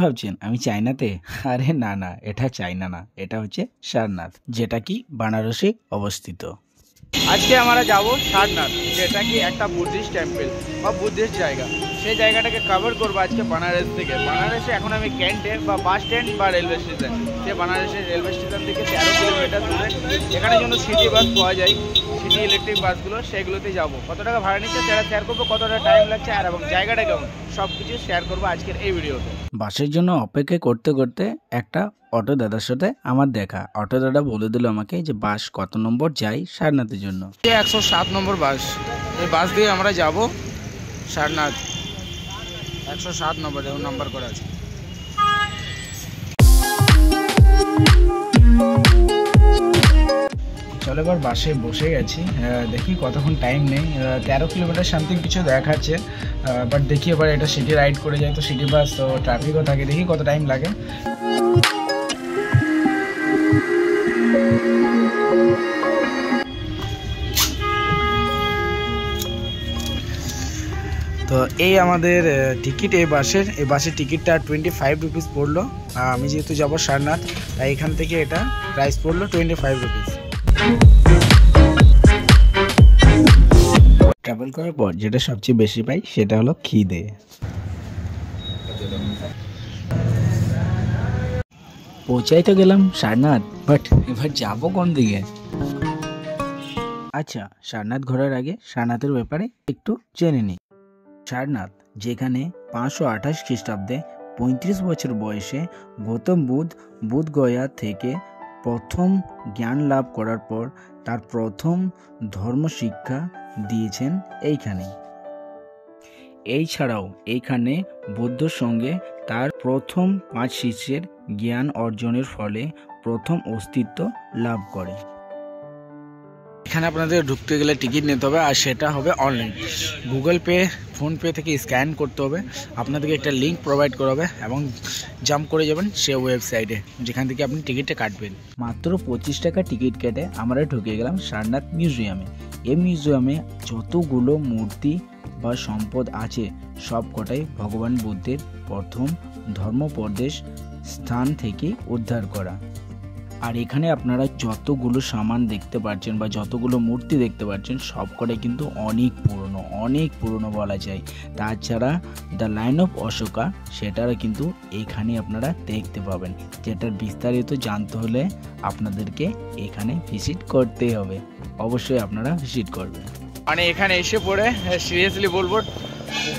ভাবছেন আমি চায়নাতে? আরে না না, এটা চায়না না, এটা হচ্ছে সারনাথ, যেটা কি বানারসে অবস্থিত। আজকে আমরা যাব সারনাথ, যেটা কি একটা বুদ্ধিস্ট টেম্পল বা বুদ্ধিস্ট জায়গা। সেই জায়গাটাকে কভার করবো আজকে বানারস থেকে। বানারসে এখন আমি ক্যান্টে বা বাস স্ট্যান্ড বা রেলওয়ে স্টেশন, সে বানারসের রেলওয়ে স্টেশন থেকে 13 কিলোমিটার দূরে এখানে জন্য সিটি বাস পাওয়া যায়, সিটি ইলেকট্রিক বাসগুলো, সেগুলোতে যাবো। কত টাকা ভাড়া নিচ্ছে সেটা শেয়ার করবো, কতটা টাইম লাগছে আর এবং জায়গাটা কেমন, সব কিছু শেয়ার করবো আজকের এই ভিডিওতে। বাসের জন্য অপেক্ষা করতে করতে একটা অটো দাদার সাথে আমার দেখা। অটো দাদা বলে দিল আমাকে যে বাস কত নম্বর যাই সারনাথের জন্য। 107 নম্বর বাস, এই বাস দিয়ে আমরা যাব সারনাথ। 107 নম্বর নাম্বার করা আছে। চলো এবার বাসে বসে গেছি, দেখি কতক্ষণ টাইম নেই। 13 কিলোমিটার সামথিং কিছু দেখাচ্ছে, বাট দেখি এবার এটা সিটি রাইড করে যায় তো সিটি বাস, তো ট্রাফিকও থাকে, দেখি কত টাইম লাগে। তো এই আমাদের টিকিট, এই বাসের টিকিটটা 25 রুপিস পড়লো। আমি যেহেতু যাবো সারনাথ, তাই এখান থেকে এটা প্রাইস পড়লো 25 রুপিস। ট্রাভেল করার পর যেটা সবচেয়ে বেশি পাই সেটা হলো খিদে। পৌঁছাই তো গেলাম সারনাথ, বাট এবার যাবো কোন দিকে? আচ্ছা, সারনাথ ঘোরার আগে সারনাথের ব্যাপারে একটু জেনে নিই। সারনাথ, যেখানে 528 খ্রিস্টাব্দে 35 বছর বয়সে গৌতম বুধ গয়া থেকে প্রথম জ্ঞান লাভ করার পর তার প্রথম ধর্ম শিক্ষা দিয়েছেন এইখানে। এই ছাড়াও এইখানে বুদ্ধর সঙ্গে তার প্রথম 5 শিষ্যের জ্ঞান অর্জনের ফলে প্রথম অস্তিত্ব লাভ করে। এখানে আপনাদের ঢুকতে গেলে টিকিট নিতে হবে, আর সেটা হবে অনলাইন। গুগল পে, ফোনপে থেকে স্ক্যান করতে হবে, আপনাদেরকে একটা লিঙ্ক প্রোভাইড করা হবে এবং জাম্প করে যাবেন সে ওয়েবসাইটে, যেখান থেকে আপনি টিকিটটা কাটবেন। মাত্র 25 টাকা টিকিট কেটে আমরা ঢুকে গেলাম সারনাথ মিউজিয়ামে। এই মিউজিয়ামে যতগুলো মূর্তি বা সম্পদ আছে সব কটাই ভগবান বুদ্ধের প্রথম ধর্মোপদেশ স্থান থেকে উদ্ধার করা। আর এখানে আপনারা যতগুলো সামান দেখতে পাচ্ছেন বা যতগুলো মূর্তি দেখতে পাচ্ছেন সব কটাই কিন্তু অনেক পুরনো বলা যায়। তাছাড়া দ্য লাইন অফ অশোকা, সেটারও কিন্তু এখানে আপনারা দেখতে পাবেন। যেটার বিস্তারিত জানতে হলে আপনাদেরকে এখানে ভিজিট করতে হবে, অবশ্যই আপনারা ভিজিট করবেন। মানে এখানে এসে পড়ে সিরিয়াসলি বলবো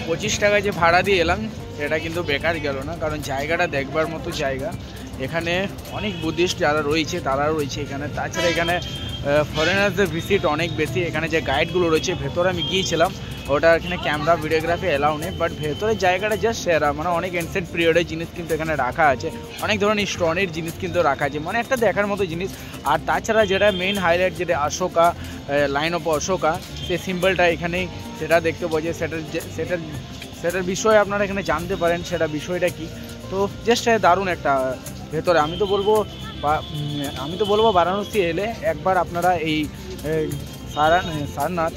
25 টাকা যে ভাড়া দিয়ে এলাম সেটা কিন্তু বেকার গেল না, কারণ জায়গাটা দেখবার মতো জায়গা। এখানে অনেক বুদ্ধিস্ট যারা রয়েছে তারা রয়েছে এখানে। তাছাড়া এখানে ফরেনার্সদের ভিজিট অনেক বেশি। এখানে যে গাইডগুলো রয়েছে, ভেতরে আমি গিয়েছিলাম, ওটা এখানে ক্যামেরা ভিডিওগ্রাফি এলাও নেই, বাট ভেতরের জায়গাটা জাস্ট সেরা। মানে অনেক এনসেন্ট পিরিয়ডের জিনিস কিন্তু এখানে রাখা আছে, অনেক ধরনের স্টোনের জিনিস কিন্তু রাখা আছে, মানে একটা দেখার মতো জিনিস। আর তাছাড়া যেটা মেইন হাইলাইট, যেটা অশোকা, লাইন অফ অশোকা, সেই সিম্বলটা এখানেই সেটা দেখতে পাওয়া যায়। সেটার বিষয়ে আপনারা এখানে জানতে পারেন সেটা বিষয়টা কি। তো জাস্ট দারুণ একটা ভেতরে। আমি তো বলবো বারাণসী এলে একবার আপনারা এই সারনাথ,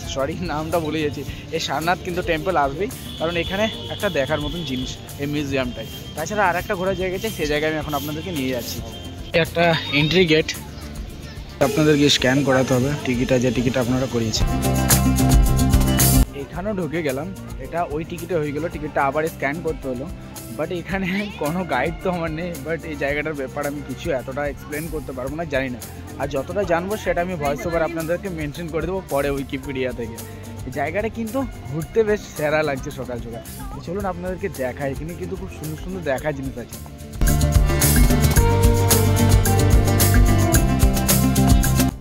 নামটা ভুলে গেছি, এই সারনাথ কিন্তু টেম্পল আসবেই, কারণ এখানে একটা দেখার মতন জিনিস এই মিউজিয়ামটাই। তাছাড়া আর একটা ঘোরার জায়গা আছে, সেই জায়গায় আমি এখন আপনাদেরকে নিয়ে যাচ্ছি। একটা এন্ট্রি গেট, আপনাদেরকে স্ক্যান করাতে হবে যে টিকিট আপনারা করিয়েছেন। এখানেও ঢুকে গেলাম, এটা ওই টিকিটে হয়ে গেল, টিকিটটা আবার স্ক্যান করতে হলো। বাট এখানে কোনো গাইড তো আমার নেই, বাট এই জায়গাটার ব্যাপারে আমি কিছু এতটা এক্সপ্লেন করতে পারবো না, জানি না। আর যতটা জানবো সেটা আমি ভয়েস ওভার আপনাদেরকে মেনশন করে দেবো পরে উইকিপিডিয়া থেকে। এই জায়গাটা কিন্তু ঘুরতে বেশ সেরা লাগছে সকাল সকাল। চলুন আপনাদেরকে দেখাই, এখানে কিন্তু খুব সুন্দর সুন্দর দেখার জিনিস আছে।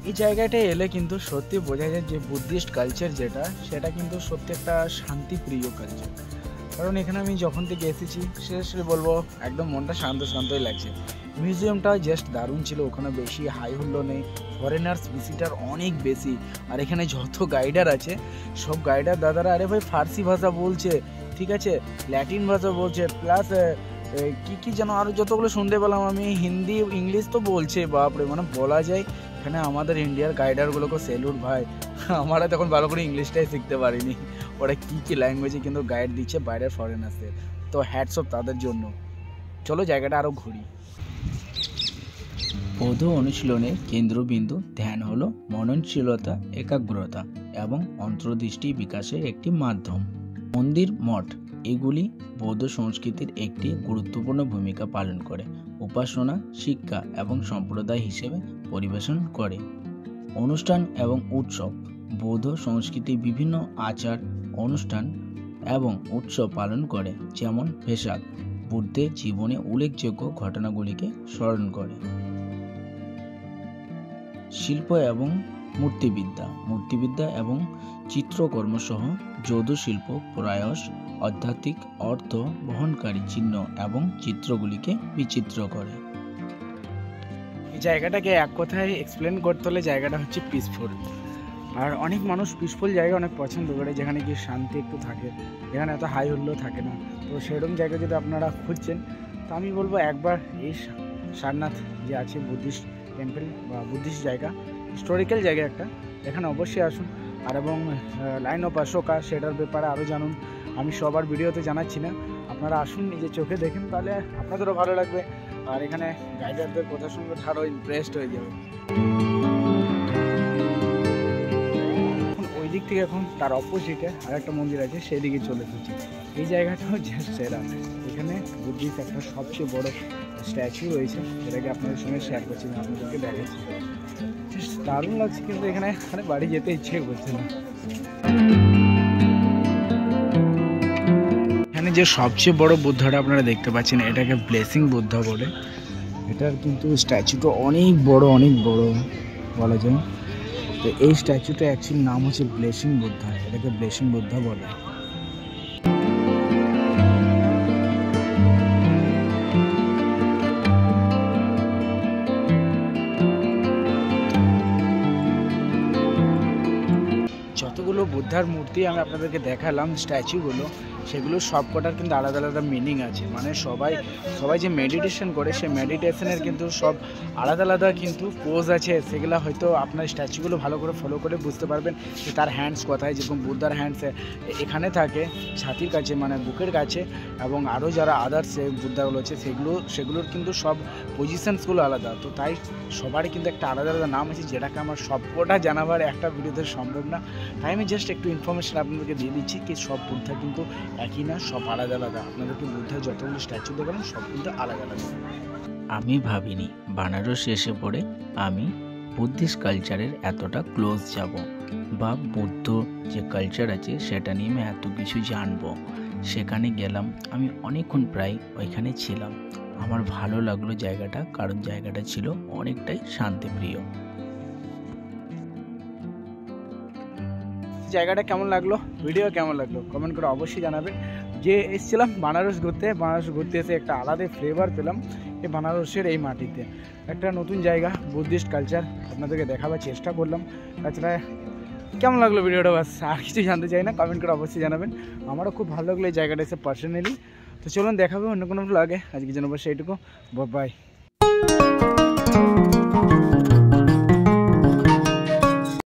এই জায়গাটায় এলে কিন্তু সত্যি বোঝা যায় যে বুদ্ধিস্ট কালচার সেটা কিন্তু সত্যি একটা শান্তিপ্রিয় কালচার। কারণ এখানে আমি যখন থেকে এসেছি সেটা বলবো একদম মনটা শান্তই লাগছে। মিউজিয়ামটা জাস্ট দারুণ ছিল, ওখানে বেশি হাই হুল্লো নেই, ফরেনার্স ভিজিটার অনেক বেশি। আর এখানে যত গাইডার আছে সব গাইডার দাদারা আরে ভাই ফার্সি ভাষা বলছে, ঠিক আছে, ল্যাটিন ভাষা বলছে, প্লাস কি যেন আরও যতগুলো শুনতে পেলাম আমি, হিন্দি ইংলিশ তো বলছে। বাপরে, মানে বলা যায় এখানে আমাদের ইন্ডিয়ার গাইডারগুলোকে স্যালুট ভাই। আমরা তখন ভালো করে ইংলিশটাই শিখতে পারিনি, ওরা কী ল্যাঙ্গুয়েজে কিন্তু গাইড দিচ্ছে বাইরের ফরেনার্সদের, তো হ্যাটস অফ তাদের জন্য। চলো জায়গাটা আরও ঘুরি। বৌদ্ধ অনুশীলনের কেন্দ্রবিন্দু ধ্যান হলো মননশীলতা, একাগ্রতা এবং অন্তর্দৃষ্টি বিকাশের একটি মাধ্যম। মন্দির, মঠ এগুলি বৌদ্ধ সংস্কৃতির একটি গুরুত্বপূর্ণ ভূমিকা পালন করে, উপাসনা, শিক্ষা এবং সম্প্রদায় হিসেবে পরিবেশন করে। অনুষ্ঠান এবং উৎসব বৌদ্ধ সংস্কৃতি বিভিন্ন আচার, অনুষ্ঠান এবং উৎসব পালন করে, যেমন ভেসাক বুদ্ধের জীবনে উল্লেখযোগ্য ঘটনাগুলিকে স্মরণ করে। শিল্প এবং মূর্তিবিদ্যা এবং চিত্রকর্ম সহ যৌধ শিল্প প্রায়শ আধ্যাত্মিক অর্থ বহনকারী চিহ্ন এবং চিত্রগুলিকে বিচিত্র করে। এই জায়গাটাকে এক কথায় এক্সপ্লেন করতে হলে জায়গাটা হচ্ছে পিসফুল। আর অনেক মানুষ পিসফুল জায়গা অনেক পছন্দ করে, যেখানে কি শান্তি একটু থাকে, যেখানে এত হাই হুল্লোড় থাকে না। তো সেরকম জায়গা যদি আপনারা খুঁজছেন, তো আমি বলবো একবার এই সারনাথ যে আছে বুদ্ধিস্ট টেম্পল বা বুদ্ধিস্ট জায়গা, হিস্টোরিক্যাল জায়গা একটা, এখানে অবশ্যই আসুন। আর এবং লাইন অফ অশোকা সেটার ব্যাপারে আরও জানুন। আমি সবার ভিডিওতে জানাচ্ছি না, আপনারা আসুন, নিজে চোখে দেখেন, তাহলে আপনাদেরও ভালো লাগবে। আর এখানে গাইডারদের কথা শুনলে আরও ইমপ্রেসড হয়ে যাবে। ওই দিক থেকে এখন তার অপোজিটে আর একটা মন্দির আছে, সেই দিকে চলে এসেছি। এই জায়গাটাও জাস্ট সেরা। এখানে বুদ্ধিস্ট একটা সবচেয়ে বড় স্ট্যাচু রয়েছে, যেটাকে আপনাদের সঙ্গে শেয়ার করছি, আপনাদেরকে দেখাচ্ছি। দারুণ লাগছে, কিন্তু এখানে বাড়ি যেতে ইচ্ছে করছে না। এখানে যে সবচেয়ে বড় বুদ্ধটা আপনারা দেখতে পাচ্ছেন, এটাকে ব্লেসিং বুদ্ধ বলে। এটার কিন্তু স্ট্যাচুটা অনেক বড় বলা যায়। তো এই স্ট্যাচুটা অ্যাকচুয়ালি নাম হচ্ছে ব্লেসিং বুদ্ধা, এটাকে ব্লেসিং বুদ্ধা বলে। যতগুলো বুদ্ধার মূর্তি আমি আপনাদেরকে দেখালাম, স্ট্যাচুগুলো, সেগুলো সবকটার কিন্তু আলাদা আলাদা মিনিং আছে। মানে সবাই যে মেডিটেশন করে, সেই মেডিটেশনের কিন্তু সব আলাদা আলাদা কিন্তু পোজ আছে। সেগুলো হয়তো আপনার স্ট্যাচুগুলো ভালো করে ফলো করে বুঝতে পারবেন যে তার হ্যান্ডস কোথায়। যেরকম বুদ্ধার হ্যান্ডস এখানে থাকে, ছাতির কাছে, মানে বুকের কাছে, এবং আরও যারা আদার্স বুদ্ধাগুলো আছে সেগুলোর কিন্তু সব পজিশনসগুলো আলাদা। তো তাই সবারই কিন্তু একটা আলাদা আলাদা নাম আছে, যেটাকে আমার সবকটা জানাবার একটা ভিডিওতে সম্ভব না। তাই আমি জাস্ট একটু ইনফরমেশন আপনাদেরকে দিয়ে দিচ্ছি কি সব বুদ্ধা কিন্তু একই না, সব আলাদা আলাদা। আপনাদেরকে বুদ্ধার যতগুলো স্ট্যাচু দেখালাম সব কিন্তু আলাদা আলাদা। আমি ভাবিনি বানারস এসে পড়ে আমি বুদ্ধিস্ট কালচারের এতটা ক্লোজ যাব, বা বুদ্ধ যে কালচার আছে সেটা নিয়ে আমি এত কিছু জানবো। সেখানে গেলাম, আমি অনেকক্ষণ প্রায় ওইখানে ছিলাম। আমার ভালো লাগলো জায়গাটা, কারণ জায়গাটা ছিল অনেকটাই শান্তিপ্রিয়। জায়গাটা কেমন লাগলো, ভিডিও কেমন লাগলো, কমেন্ট করে অবশ্যই জানাবেন। যে এসেছিলাম বানারস ঘুরতে এসে একটা আলাদা ফ্লেভার পেলাম এই বানারসের এই মাটিতে। একটা নতুন জায়গা, বুদ্ধিস্ট কালচার আপনাদেরকে দেখাবার চেষ্টা করলাম। তাছাড়া কেমন লাগলো ভিডিওটা, বাস আর কিছু জানতে চাই না, কমেন্ট করে অবশ্যই জানাবেন। আমারও খুব ভালো লাগলো এই জায়গাটা এসে পার্সোনালি। তো চলুন দেখাবে অন্য কোনো ব্লগে, আজকের জন্য বসে এইটুকু, বাই।